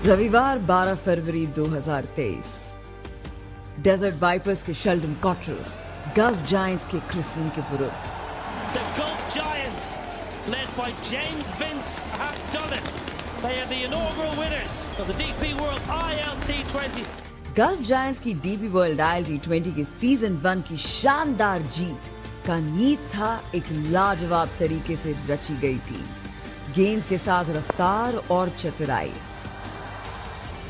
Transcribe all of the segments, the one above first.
रविवार 12 फरवरी 2023 desert wipers के Sheldon Cottrell gulf giants के क्रिसलिन के विरुद्ध The Gulf Giants, led by James Vince, have done it. They are the inaugural winners of the DP World ILT20. Gulf giants की DP world ILT20 के season 1 की शानदार जीत का नींव था एक लाजवाब तरीके से रची गई टीम, गेंद के साथ रफ्तार और चतुराई,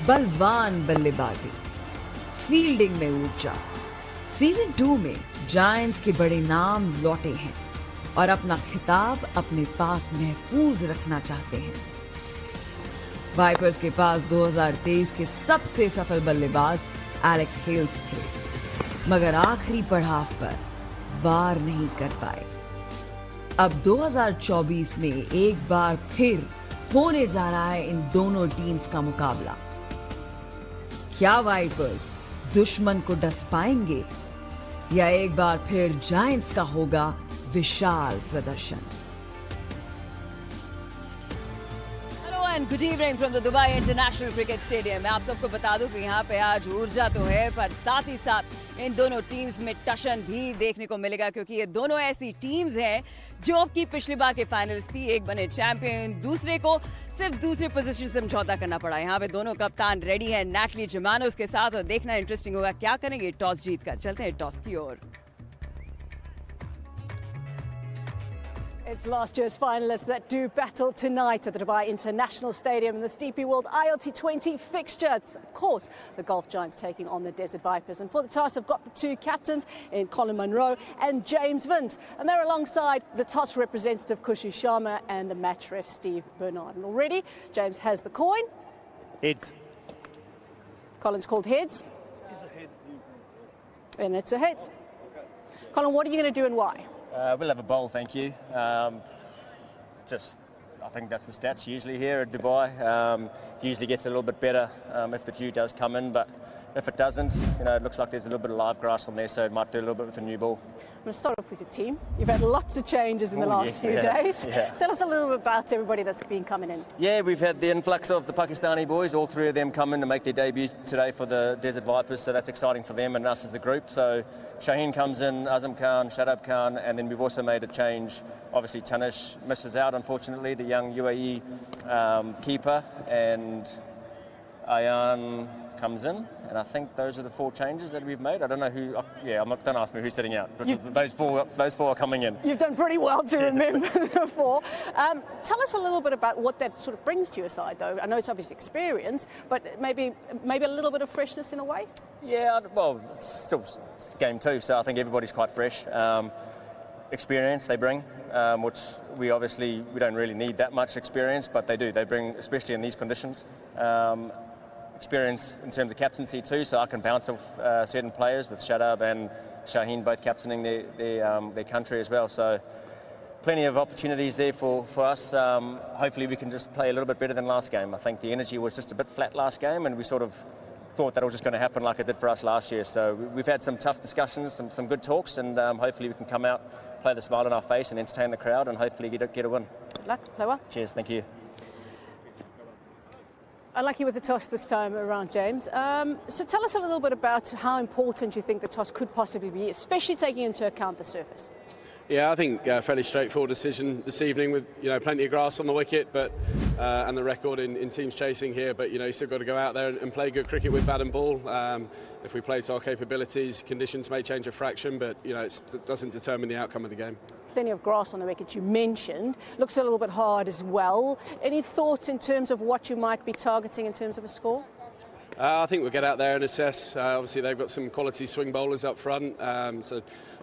बलवान बल्लेबाजी, फील्डिंग में ऊर्जा। सीजन 2 में जायंट्स के बड़े नाम लौटे हैं और अपना खिताब अपने पास महफूज रखना चाहते हैं। वाइपर्स के पास 2023 के सबसे सफल बल्लेबाज एलेक्स हेल्स थे, मगर आखिरी पड़ाव पर वार नहीं कर पाए। अब 2024 में एक बार फिर होने जा रहा है इन दोनों टीम्स का मुकाबला। क्या वाइपर्स दुश्मन को डस पाएंगे या एक बार फिर जायंट्स का होगा विशाल प्रदर्शन? And good evening from the Dubai international cricket stadium. मैं आप सबको बता दूं कि यहाँ पे आज ऊर्जा तो है, पर साथ ही साथ इन दोनों टीम्स में टशन भी देखने को मिलेगा, क्योंकि ये दोनों ऐसी टीम्स हैं जो अब की पिछली बार के फाइनलिस्ट थी। एक बने चैंपियन, दूसरे को सिर्फ दूसरे पोजीशन से समझौता करना पड़ा। यहाँ पे दोनों कप्तान रेडी है नैटली जमानोस के साथ, और देखना इंटरेस्टिंग होगा क्या करेंगे टॉस जीतकर। चलते हैं टॉस की ओर। It's last year's finalists that do battle tonight at the Dubai International Stadium in the DP World ILT20 fixture. It's, of course, the Gulf Giants taking on the Desert Vipers. And for the toss, I've got the two captains in Colin Munro and James Vince. And they're alongside the toss representative Khushi Sharma and the match ref Steve Bernard. And already, James has the coin. Heads. Colin's called heads. It's a head. And it's a heads. Colin, what are you going to do and why? We'll have a bowl, thank you. I think that's the stats usually here at Dubai. Usually gets a little bit better if the dew does come in, but if it doesn't, it looks like there's a little bit of live grass on there, so it might do a little bit with the new ball. I'm going to start off with your team. You've had lots of changes in the last few days. Yeah. Tell us a little bit about everybody that's been coming in. Yeah, we've had the influx of the Pakistani boys. All three of them come in to make their debut today for the Desert Vipers, so that's exciting for them and us as a group. So Shaheen comes in, Azam Khan, Shadab Khan, and then we've also made a change. Obviously, Tanish misses out, unfortunately, the young UAE keeper, and Ayan comes in, and I think those are the four changes that we've made. I don't know who. Don't ask me who's sitting out. But those four are coming in. You've done pretty well to remember the four. Tell us a little bit about what that sort of brings to your side, though. I know it's obviously experience, but maybe a little bit of freshness in a way. Yeah, well, it's still game 2, so I think everybody's quite fresh. Experience they bring, which we don't really need that much experience, but they do. They bring, especially in these conditions. Experience in terms of captaincy too, so I can bounce off certain players with Shadab and Shaheen both captaining their country as well. So plenty of opportunities there for us. Hopefully we can just play a little bit better than last game. I think the energy was just a bit flat last game, and we sort of thought that it was just going to happen like it did for us last year. So we've had some tough discussions, some good talks, and hopefully we can come out, play the smile on our face and entertain the crowd, and hopefully get a win. Good luck, play well. Cheers, thank you. Unlucky with the toss this time around, James. So tell us a little bit about how important you think the toss could possibly be, especially taking into account the surface. Yeah, I think fairly straightforward decision this evening with plenty of grass on the wicket, but and the record in teams chasing here. But you still got to go out there and play good cricket with bat and ball. If we play to our capabilities, conditions may change a fraction, but it doesn't determine the outcome of the game. Plenty of grass on the wicket, you mentioned. Looks a little bit hard as well. Any thoughts in terms of what you might be targeting in terms of a score? I think we'll get out there and assess. Obviously, they've got some quality swing bowlers up front. So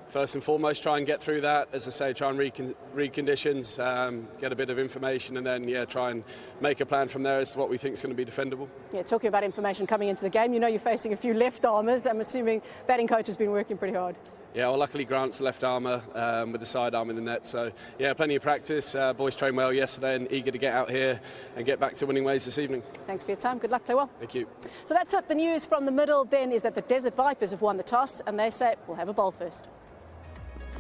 first and foremost, try and get through that. As I say, try and read conditions, get a bit of information, and then try and make a plan from there as to what we think is going to be defendable. Yeah, talking about information coming into the game, you're facing a few left-armers. I'm assuming batting coach has been working pretty hard. Yeah, well, luckily Grant's a left armour with the side arm in the net. So, plenty of practice. Boys trained well yesterday and eager to get out here and get back to winning ways this evening. Thanks for your time. Good luck. Play well. Thank you. So that's it. The news from the middle then is that the Desert Vipers have won the toss, and they say we'll have a bowl first.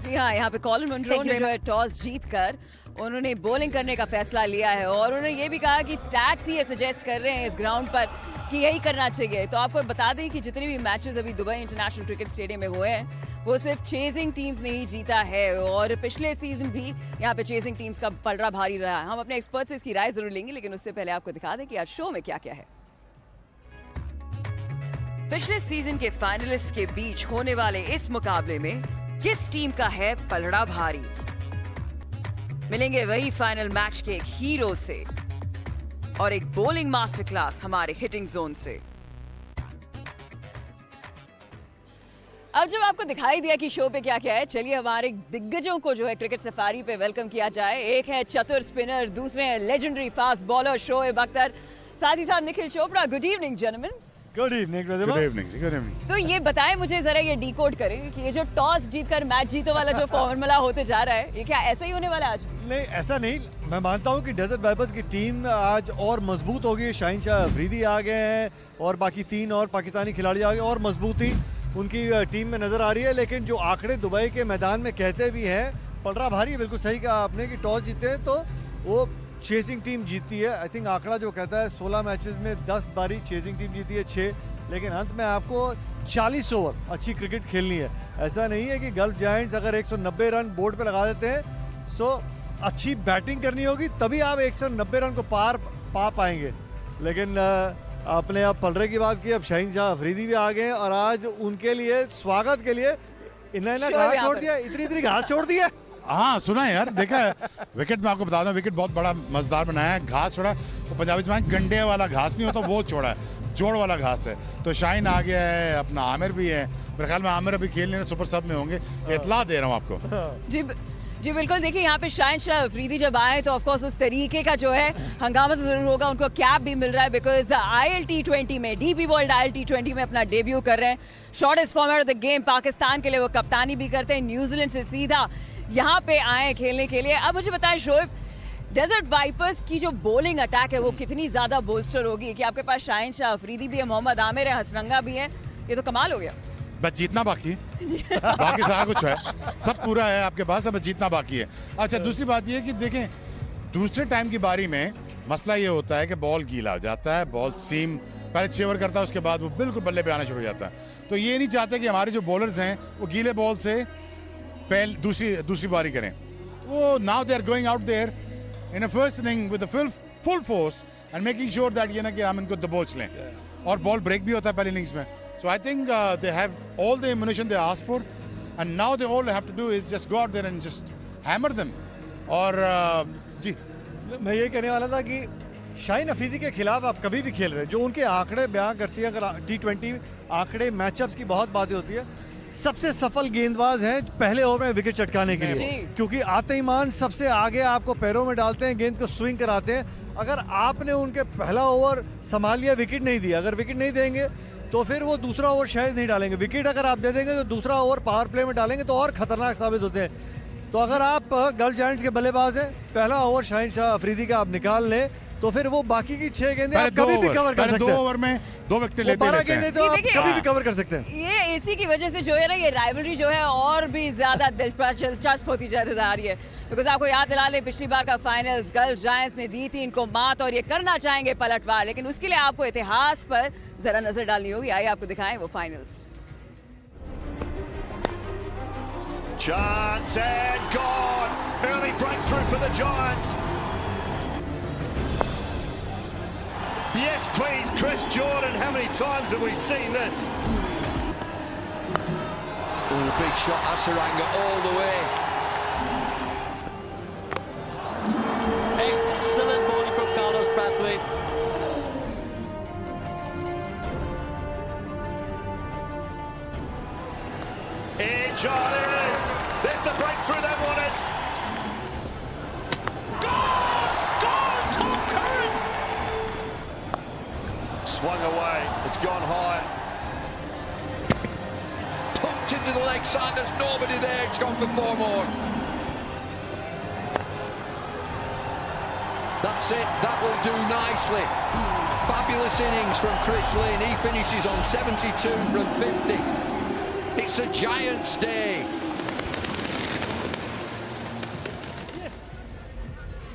जी हाँ, यहाँ पे Colin Munro ने जो है toss जीतकर उन्होंने bowling करने का फैसला लिया है और उन्होंने ये भी कहा कि स्टैट्स ही ये सजेस्ट कर रहे हैं इस ग्राउंड पर कि यही करना चाहिए। तो आपको बता दें कि जितने भी मैचेस अभी दुबई इंटरनेशनल क्रिकेट स्टेडियम में हुए हैं वो सिर्फ चेजिंग टीम्स ने ही जीता है और पिछले सीजन भी यहाँ पे चेजिंग टीम्स का पलड़ा भारी रहा है। हम अपने एक्सपर्ट से इसकी राय जरूर लेंगे, लेकिन उससे पहले आपको दिखा दें कि आज शो में क्या क्या है। पिछले सीजन के फाइनलिस्ट के बीच होने वाले इस मुकाबले में किस टीम का है पलड़ा भारी? मिलेंगे वही फाइनल मैच के एक हीरो से और एक बॉलिंग मास्टर क्लास हमारे हिटिंग जोन से। अब जब आपको दिखाई दिया कि शो पे क्या क्या है, चलिए हमारे दिग्गजों को जो है क्रिकेट सफारी पे वेलकम किया जाए। एक है चतुर स्पिनर, दूसरे हैं legendary fast bowler Shoaib Akhtar, साथ ही साथ Nikhil Chopra. Good evening gentleman. Good evening. Good evening. तो ये बताएं मुझे जरा, ये डिकोड करें कि ये जो टॉस जीतकर मैच जीतो वाला जो फॉर्मूला होते जा रहा है, ये क्या ऐसा ही होने वाला है आज? नहीं, ऐसा नहीं। मैं मानता हूँ कि डेजर्ट वाइपर्स की टीम आज और मजबूत होगी। शाहीन शाह अफरीदी आ गए हैं और बाकी 3 और पाकिस्तानी खिलाड़ी आ गए और मजबूती उनकी टीम में नजर आ रही है। लेकिन जो आंकड़े दुबई के मैदान में कहते भी हैं, पलड़ा भारी। बिल्कुल सही कहा आपने कि टॉस जीते हैं तो वो चेसिंग टीम जीतती है। आई थिंक आंकड़ा जो कहता है 16 मैचेस में 10 बारी चेसिंग टीम जीती है, 6। लेकिन अंत में आपको 40 ओवर अच्छी क्रिकेट खेलनी है। ऐसा नहीं है कि गल्फ जायंट्स अगर 190 रन बोर्ड पे लगा देते हैं, सो अच्छी बैटिंग करनी होगी तभी आप 190 रन को पार पा पाएंगे। लेकिन आपने अब पलड़े की बात की, अब शाहीन शाह अफरीदी भी आ गए और आज उनके लिए स्वागत के लिए इन्होंने घास छोड़ दिया, इतनी घास छोड़ दिया। हाँ सुना है यार, देखा है विकेट में। आपको बता दूं विकेट बहुत बड़ा मजेदार बनाया है। घास छोड़ा तो पंजाबी में गंडे वाला घास नहीं होता, वो छोड़ा है, जोड़ वाला घास है। तो शाहीन आ गया है, अपना आमिर भी है। मेरे ख्याल में आमिर अभी खेलने सुपर सब में होंगे, इतला दे रहा हूँ आपको। जी बिल्कुल। देखिए यहाँ पे शाहीन शाह अफरीदी जब आए तो ऑफ कोर्स उस तरीके का जो है हंगामा तो जरूर होगा। उनको कैप भी मिल रहा है बिकॉज ILT20 में, DP वर्ल्ड ILT20 में अपना डेब्यू कर रहे हैं। Shortest format of the game Pakistan के लिए वो कप्तानी भी करते हैं। न्यूजीलैंड से सीधा यहाँ पे आए खेलने के लिए। अब मुझे बताएं शोएब, डेजर्ट वाइपर्स की जो बॉलिंग अटैक है वो कितनी ज्यादा बोल्स्टर होगी कि आपके पास शाहीन शाह अफरीदी भी है, मोहम्मद आमिर है, हसरंगा भी है। ये तो कमाल हो गया। बस जीतना बाकी है, बाकी सारा कुछ है, सब पूरा है आपके पास, अब जीतना बाकी है। अच्छा, दूसरी बात ये है कि देखें दूसरे टाइम की बारी में मसला ये होता है कि बॉल गीला हो जाता है, बॉल सीम पहले 6 ओवर करता है, उसके बाद वो बिल्कुल बल्ले पे आना शुरू हो जाता है। तो ये नहीं चाहते कि हमारे जो बॉलर्स हैं वो गीले बॉल से पहले दूसरी बारी करें। वो now they are going out there in a first inning with full force and making sure that ये ना कि हम इनको दबोच लें, और बॉल ब्रेक भी होता है पहले इनिंग्स में। So I think they have all the ammunition they asked for, and now they all have to do is just go out there and just hammer them. और जी मैं ये कहने वाला था कि शाहीन अफरीदी के खिलाफ आप कभी भी खेल रहे हैं, जो उनके आंकड़े बयां करती है, अगर T20 आंकड़े मैचअप्स की बहुत बातें होती है, सबसे सफल गेंदबाज हैं पहले ओवर में विकेट चटकाने के लिए, क्योंकि आते ही मान सबसे आगे आपको पैरों में डालते हैं, गेंद को स्विंग कराते हैं। अगर आपने उनके पहला ओवर संभाल लिया, विकेट नहीं दिया, अगर विकेट नहीं देंगे तो फिर वो दूसरा ओवर शायद नहीं डालेंगे। विकेट अगर आप दे देंगे तो दूसरा ओवर पावर प्ले में डालेंगे तो और खतरनाक साबित होते हैं। तो अगर आप गल्फ जायंट्स के बल्लेबाज हैं, पहला ओवर शाहीन शाह अफरीदी का आप निकाल लें तो फिर वो बाकी की 6 गेंदें आप कभी भी कवर कर सकते हैं। 2 ओवर में 2 विकेट लेते हैं, 12 गेंदें तो आप कभी भी कवर कर सकते हैं। ये इसी की वजह से जो है ना, ये राइवलरी जो है और भी ज्यादा दिलचस्प होती जा रही है। बिकॉज आपको याद दिला दे, पिछली बार का फाइनल्स गल्फ जायंट्स ने दी थी इनको मात, और ये करना चाहेंगे पलटवार, लेकिन उसके लिए आपको इतिहास पर जरा नजर डालनी होगी। आइए आपको दिखाएं वो finals. Chance and gone. Early breakthrough for the Giants. Yes, please, Chris Jordan. How many times have we seen this? Ooh, big shot, Hasaranga all the way. Excellent bowling from Carlos Brathwaite. Edge, oh, there it is. There's the breakthrough they wanted. Gone! Tom Curran! Swung away. It's gone high. Pumped into the leg side. There's nobody there. It's gone for 4 more. That's it. That will do nicely. Fabulous innings from Chris Lynn. He finishes on 72 from 50. It's a Giants day.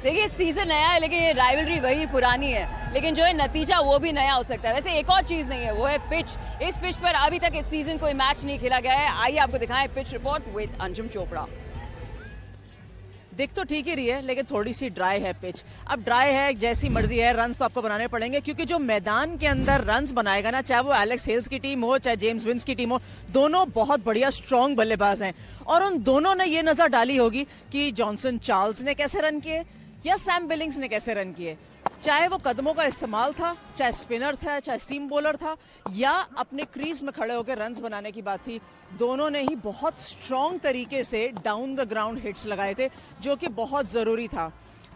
देखिए season नया है लेकिन ये rivalry वही पुरानी है, लेकिन जो है नतीजा वो भी नया हो सकता है। वैसे एक और चीज नहीं है, वो है पिच। इस पिच पर अभी तक इस सीजन कोई मैच नहीं खेला गया है। आइए आपको दिखाएं pitch report with Anjum Chopra. दिख तो ठीक ही रही है लेकिन थोड़ी सी ड्राई है पिच। अब ड्राई है, जैसी मर्जी है, रन्स तो आपको बनाने पड़ेंगे क्योंकि जो मैदान के अंदर रन्स बनाएगा ना, चाहे वो एलेक्स हेल्स की टीम हो चाहे जेम्स विंस की टीम हो, दोनों बहुत बढ़िया स्ट्रॉन्ग बल्लेबाज हैं और उन दोनों ने ये नजर डाली होगी कि जॉनसन चार्ल्स ने कैसे रन किए या सैम बिलिंग्स ने कैसे रन किए। चाहे वो कदमों का इस्तेमाल था, चाहे स्पिनर था, चाहे सीम बॉलर था या अपने क्रीज में खड़े होकर रन्स बनाने की बात थी, दोनों ने ही बहुत स्ट्रॉन्ग तरीके से डाउन द ग्राउंड हिट्स लगाए थे जो कि बहुत जरूरी था।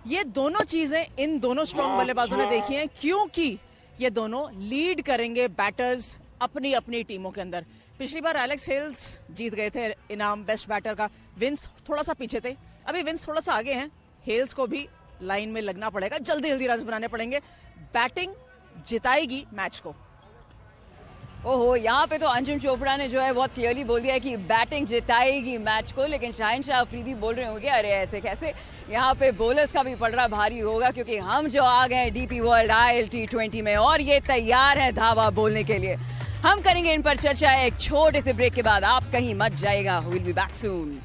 ये दोनों चीजें इन दोनों स्ट्रॉन्ग बल्लेबाजों ने देखी हैं क्योंकि ये दोनों लीड करेंगे बैटर्स अपनी अपनी टीमों के अंदर। पिछली बार एलेक्स हेल्स जीत गए थे इनाम बेस्ट बैटर का, विंस थोड़ा सा पीछे थे, अभी विंस थोड़ा सा आगे हैं। हेल्स को भी लाइन में लगना पड़ेगा, जल्दी जल्दी रन बनाने पड़ेंगे, बैटिंग जिताएगी मैच को। ओहो, यहाँ पे तो अंजुम चोपड़ा ने जो है बहुत क्लियरली बोल दिया है कि बैटिंग जिताएगी मैच को, लेकिन शाहिनशाह अफरीदी बोल रहे होंगे अरे ऐसे कैसे। यहाँ पे बोलर्स का भी पलड़ा भारी होगा क्योंकि हम जो आ गए डीपी वर्ल्ड ILT20 में और ये तैयार है धावा बोलने के लिए। हम करेंगे इन पर चर्चा एक छोटे से ब्रेक के बाद, आप कहीं मत जाएगा। Will be back soon.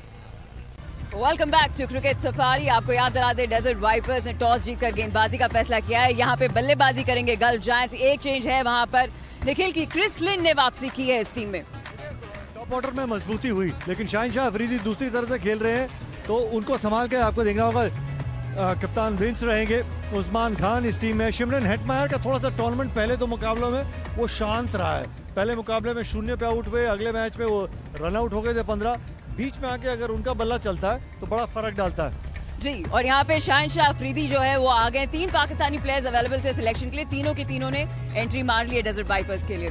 Welcome back to cricket safari. आपको याद दिला दे, डेजर्ट वाइपर्स ने टॉस जीतकर गेंदबाजी का फैसला किया है। यहाँ पे बल्लेबाजी करेंगे गल्फ जायंट्स। एक चेंज है वहाँ पर, निखिल की क्रिस लिन ने वापसी की है इस टीम में। टॉप ऑर्डर में मजबूती हुई लेकिन शाहिनशाह अफरीदी दूसरी तरफ से खेल रहे हैं तो उनको संभाल के आपको देखना होगा। कप्तान विंस रहेंगे, उस्मान खान इस टीम में। शिमरन हेटमायर का थोड़ा सा टूर्नामेंट पहले दो मुकाबलों में वो शांत रहा है। पहले मुकाबले में 0 पे आउट हुए, अगले मैच में वो रन आउट हो गए थे 15। बीच में आके अगर उनका बल्ला चलता है तो बड़ा फर्क डालता है जी। और यहाँ पे शाहिनशाह अफरीदी जो है वो आ गए। 3 Pakistani players available the selection के लिए, तीनों के तीनों ने एंट्री मार ली है डेजर्ट वाइपर्स के लिए।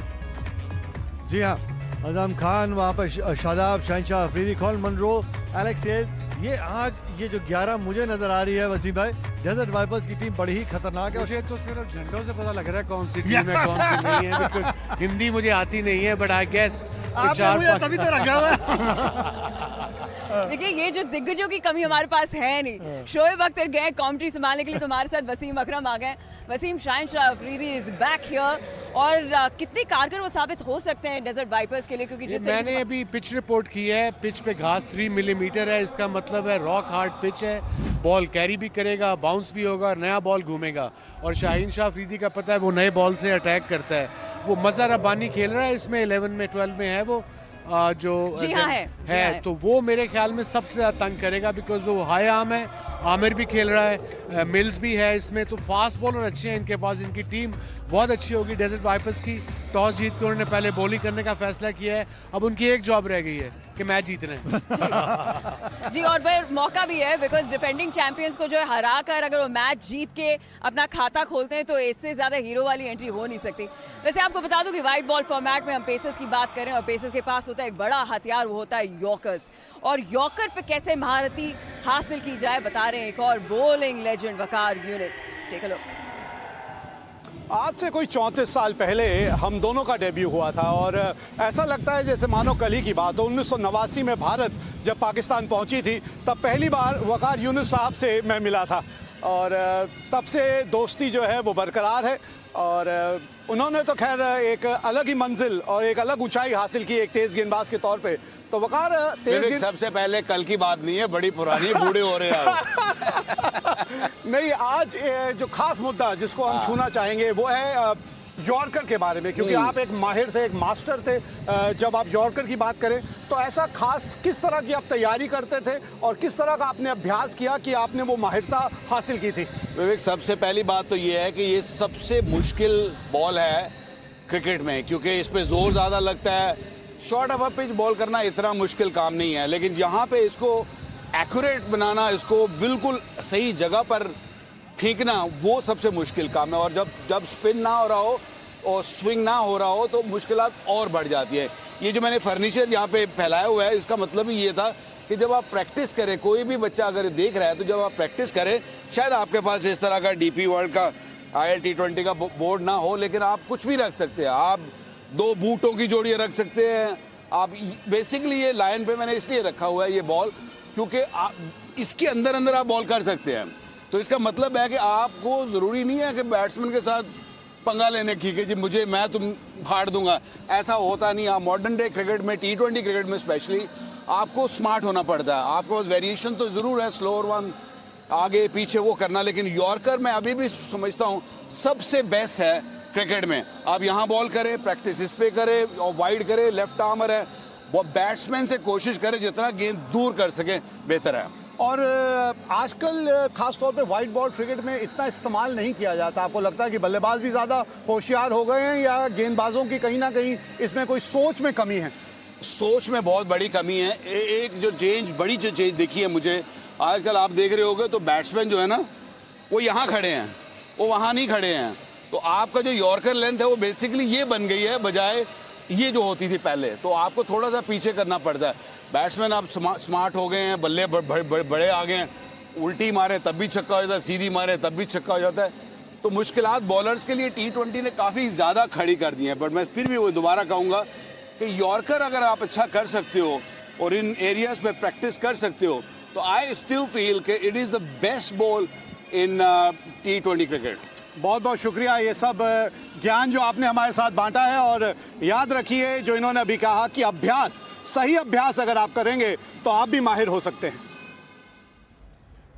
जी हाँ, अज़म खान, वहाँ पर Shadab, Shaheen Shah Afridi, Colin Munro, Alex Hales. ये आज ये जो 11 मुझे नजर आ रही है वसीम भाई, डेजर्ट वाइपर्स की टीम बड़ी ही खतरनाक है। मुझे तो सिर्फ झंडों से पता लग रहा है कौन सी टीम है कौन सी नहीं है, बिकॉज़ हिंदी मुझे आती नहीं है, बट आई गेस तभी तो रखा हुआ है। देखिए ये जो दिग्गजों की कमी हमारे पास है नहीं। शोएब अख्तर गए कमेंट्री संभालने के लिए, तुम्हारे साथ वसीम अकरम आ गए। Wasim, Shaheen Shah Afridi is back here और कितने कारगर वो साबित हो सकते हैं डेजर्ट वाइपर्स के लिए, क्योंकि जिस मैंने अभी पिच रिपोर्ट की है, पिच पे घास 3 मिलीमीटर है, इसका मतलब है रॉक हार्ड पिच है। बॉल कैरी भी करेगा, बाउंस भी होगा, नया बॉल घूमेगा। और शाहिनशाह अफरीदी का पता है वो नए बॉल से अटैक करता है। वो मज़हर रब्बानी खेल रहा है इसमें, 11 में 12 में है वो जो जी हाँ है। तो वो मेरे ख्याल में सबसे ज़्यादा तंग करेगा बिकॉज वो हाई आर्म है। आमिर भी खेल रहा है, मिल्स भी है इसमें, तो फास्ट बॉलर अच्छे हैं इनके पास। इनकी टीम बहुत अच्छी होगी डेजर्ट वाइपर्स की। टॉस जीत कर उन्होंने पहले बॉलिंग करने का फैसला किया है, अब उनकी एक जॉब रह गई है कि मैच जीतना है। जी, और फिर मौका भी है बिकॉज डिफेंडिंग चैंपियंस को जो है हरा कर अगर वो मैच जीत के अपना खाता खोलते हैं तो इससे ज़्यादा हीरो वाली एंट्री हो नहीं सकती। वैसे आपको बता दूं कि वाइट बॉल फॉर्मेट में हम पेसर्स की बात करें और पेसर्स के पास होता है एक बड़ा हथियार, वो होता है यॉर्कर्स। और यॉर्कर पे कैसे महारती हासिल की जाए बता रहे हैं एक और bowling legend Waqar Younis. Take a look. आज से कोई 34 साल पहले हम दोनों का डेब्यू हुआ था और ऐसा लगता है जैसे मानो कल ही की बात हो। 1989 में भारत जब पाकिस्तान पहुंची थी तब पहली बार वकार यूनिस साहब से मैं मिला था और तब से दोस्ती जो है वो बरकरार है। और उन्होंने तो खैर एक अलग ही मंजिल और एक अलग ऊंचाई हासिल की एक तेज गेंदबाज के तौर पे। तो वकार सबसे पहले कल की बात नहीं है, बड़ी पुरानी, बूढ़े हो रहे हैं। नहीं, आज जो खास मुद्दा जिसको हम छूना चाहेंगे वो है यॉर्कर के बारे में, क्योंकि आप एक माहिर थे, एक मास्टर थे। जब आप यॉर्कर की बात करें तो ऐसा खास किस तरह की आप तैयारी करते थे और किस तरह का आपने अभ्यास किया कि आपने वो माहिरता हासिल की थी? विवेक, सबसे पहली बात तो ये है कि ये सबसे मुश्किल बॉल है क्रिकेट में, क्योंकि इस पे जोर ज़्यादा लगता है। Short of a pitch ball करना इतना मुश्किल काम नहीं है, लेकिन यहाँ पे इसको एक्यूरेट बनाना, इसको बिल्कुल सही जगह पर फेंकना, वो सबसे मुश्किल काम है। और जब स्पिन ना हो रहा हो और स्विंग ना हो रहा हो तो मुश्किलात और बढ़ जाती है। ये जो मैंने फर्नीचर यहाँ पे फैलाया हुआ है, इसका मतलब ही ये था कि जब आप प्रैक्टिस करें, कोई भी बच्चा अगर देख रहा है तो जब आप प्रैक्टिस करें, शायद आपके पास इस तरह का डीपी वर्ल्ड का ILT20 का बोर्ड ना हो, लेकिन आप कुछ भी रख सकते हैं। आप 2 बूटों की जोड़ियाँ रख सकते हैं। आप बेसिकली ये लाइन पे मैंने इसलिए रखा हुआ है ये बॉल, क्योंकि इसके अंदर आप बॉल कर सकते हैं। तो इसका मतलब है कि आपको ज़रूरी नहीं है कि बैट्समैन के साथ पंगा लेने की कि जी मैं तुम फाड़ दूंगा, ऐसा होता नहीं। आप मॉडर्न डे क्रिकेट में, T20 क्रिकेट में स्पेशली, आपको स्मार्ट होना पड़ता है। आपके पास वेरिएशन तो ज़रूर है, स्लोअर वन आगे पीछे वो करना, लेकिन यॉर्कर मैं अभी भी समझता हूँ सबसे बेस्ट है क्रिकेट में। आप यहाँ बॉल करें, प्रैक्टिस इस पे करें और वाइड करें, लेफ्ट आर्मर है, वो बैट्समैन से कोशिश करें जितना गेंद दूर कर सके बेहतर है। और आजकल खासतौर पे वाइड बॉल क्रिकेट में इतना इस्तेमाल नहीं किया जाता। आपको लगता है कि बल्लेबाज भी ज़्यादा होशियार हो गए हैं या गेंदबाजों की कहीं ना कहीं इसमें कोई सोच में कमी है? सोच में बहुत बड़ी कमी है। एक जो बड़ी चेंज दिखी है मुझे, आजकल आप देख रहे होगे तो बैट्समैन जो है ना वो यहाँ खड़े हैं, वो वहाँ नहीं खड़े हैं। तो आपका जो यॉर्कर लेंथ है वो बेसिकली ये बन गई है, बजाय ये जो होती थी पहले। तो आपको थोड़ा सा पीछे करना पड़ता है। बैट्समैन आप स्मार्ट हो गए हैं, बल्ले बड़े आ गए हैं, उल्टी मारे तब भी छक्का हो जाता है, सीधी मारे तब भी छक्का हो जाता है। तो मुश्किलात बॉलर्स के लिए T20 ने काफ़ी ज़्यादा खड़ी कर दी हैं। बट मैं फिर भी वो दोबारा कहूँगा कि यॉर्कर अगर आप अच्छा कर सकते हो और इन एरियाज में प्रैक्टिस कर सकते हो, तो आई स्टिल फील कि it is the best ball in T20 cricket. बहुत बहुत शुक्रिया ये सब ज्ञान जो आपने हमारे साथ बांटा है। और याद रखिए जो इन्होंने अभी कहा कि अभ्यास, सही अभ्यास अगर आप करेंगे तो आप भी माहिर हो सकते हैं।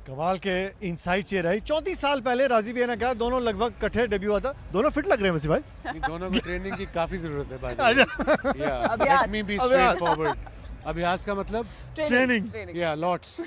कमाल के इनसाइट्स ये रही। 34 साल पहले राजीव भैया ने कहा, दोनों लगभग इकट्ठे डेब्यू हुआ था। दोनों फिट लग रहे हैं वैसे भाई। दोनों को ट्रेनिंग की काफी जरूरत है भाई। अभ्यास का मतलब ट्रेनिंग, या लॉट्स।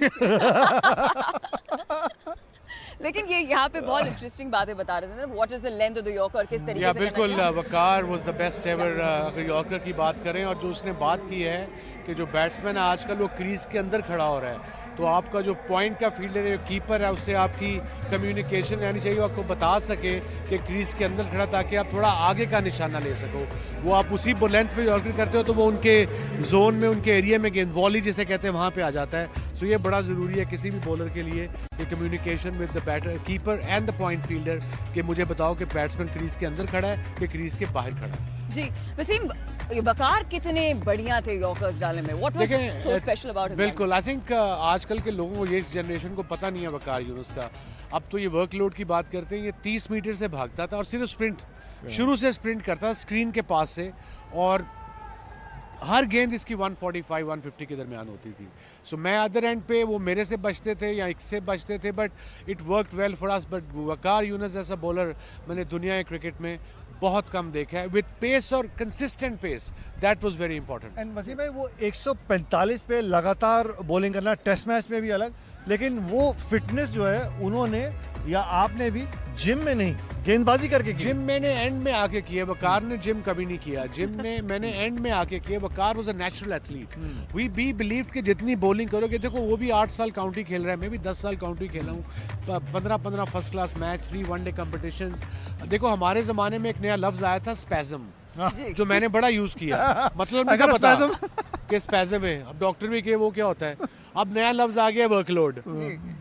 लेकिन ये यहाँ पे बहुत इंटरेस्टिंग बातें बता रहे थे ना, what is the length of the yorker, किस तरीके से बिल्कुल। वकार वाज द बेस्ट एवर अगर यॉर्कर की बात करें। और जो उसने बात की है कि जो बैट्समैन है आजकल वो क्रीज के अंदर खड़ा हो रहा है, तो आपका जो पॉइंट का फील्डर है, कीपर है, उससे आपकी कम्युनिकेशन रहनी चाहिए, आपको बता सके कि क्रीज के अंदर खड़ा, ताकि आप थोड़ा आगे का निशाना ले सको। वो आप उसी लेंथ पे यॉर्कर करते हो तो वो उनके जोन में, उनके एरिया में गेंद वॉली जिसे कहते हैं वहाँ पे आ जाता है। सो ये बड़ा ज़रूरी है किसी भी बॉलर के लिए कि communication with the batter, keeper and the point fielder, कि मुझे बताओ कि बैट्समैन क्रीज के अंदर खड़ा है कि क्रीज के बाहर खड़ा है। जी वसीम, वकार कितने बढ़िया थे यॉर्कर्स डालने में, what was so special about him? बिल्कुल, आई थिंक आजकल के लोगों को, ये इस जनरेशन को पता नहीं है वकार यूनुस का। अब तो ये वर्कलोड की बात करते हैं, ये 30 मीटर से भागता था और सिर्फ स्प्रिंट, शुरू से स्प्रिंट करता था स्क्रीन के पास से, और हर गेंद इसकी 145-150 के दरमियान होती थी। सो मैं अदर एंड पे, वो मेरे से बचते थे या इससे बचते थे, but it worked well for us. But Waqar Younis जैसा बॉलर मैंने दुनिया के क्रिकेट में बहुत कम देखा है, विद पेस और consistent pace, that was very important. And Wasim भाई, वो 145 पे लगातार बॉलिंग करना, टेस्ट मैच में भी अलग, लेकिन वो फिटनेस जो है उन्होंने या आपने भी जिम में नहीं, गेंदबाजी करके की। जिम मैंने एंड में आके किया, वकार ने जिम कभी नहीं किया। जिम में मैंने एंड में आके किया। Waqar was a natural athlete. We be believe कि जितनी बॉलिंग करोगे, देखो वो भी 8 साल काउंटी खेल रहा है, मैं भी 10 साल काउंटी खेला हूँ, 15 first class match, 3 one day competition. देखो हमारे जमाने में एक नया लफ्ज आया था, स्पैजम, जो मैंने बड़ा यूज किया। मतलब नहीं पता कि स्पैजम है, अब डॉक्टर भी कहे वो क्या होता है। अब नया लफ्ज आ गया workload.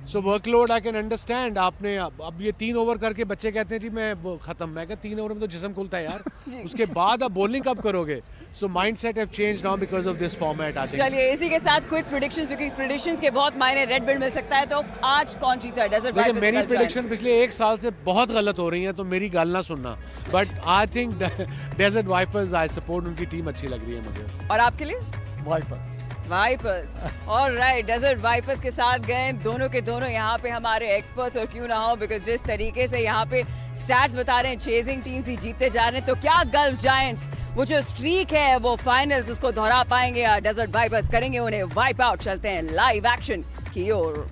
So workload I can understand. आपने अब ये 3 ओवर करके बच्चे कहते हैं जी मैं खत्म, मैं कहता 3 ओवर में तो जिस्म खुलता है यार। उसके बाद आप बॉलिंग कब करोगे? So mindset have changed now because of this format. I think चलिए इसी के साथ क्विक प्रेडिक्शंस, बिकॉज़ प्रेडिक्शंस के बहुत मायने, रेड बिल्ड मिल सकता है। तो आज कौन जीता है डेजर्ट वाइपर्स? मेरी प्रेडिक्शन पिछले 1 साल से बहुत गलत हो रही है, तो मेरी गाल ना सुनना, but I think Desert Vipers, I support, उनकी टीम अच्छी लग रही है मुझे। और आपके लिए? वाइपर्स। ऑलराइट, डेजर्ट वाइपर्स के साथ गए दोनों के दोनों यहाँ पे हमारे एक्सपर्ट्स, और क्यों ना हो, बिकॉज जिस तरीके से यहाँ पे स्टैट्स बता रहे हैं, चेजिंग टीम्स ही जीतते जा रहे हैं, तो क्या गल्फ जायंट्स वो जो स्ट्रीक है वो फाइनल्स उसको दोहरा पाएंगे या डेजर्ट वाइपर्स करेंगे उन्हें वाइप आउट? चलते हैं लाइव एक्शन की ओर।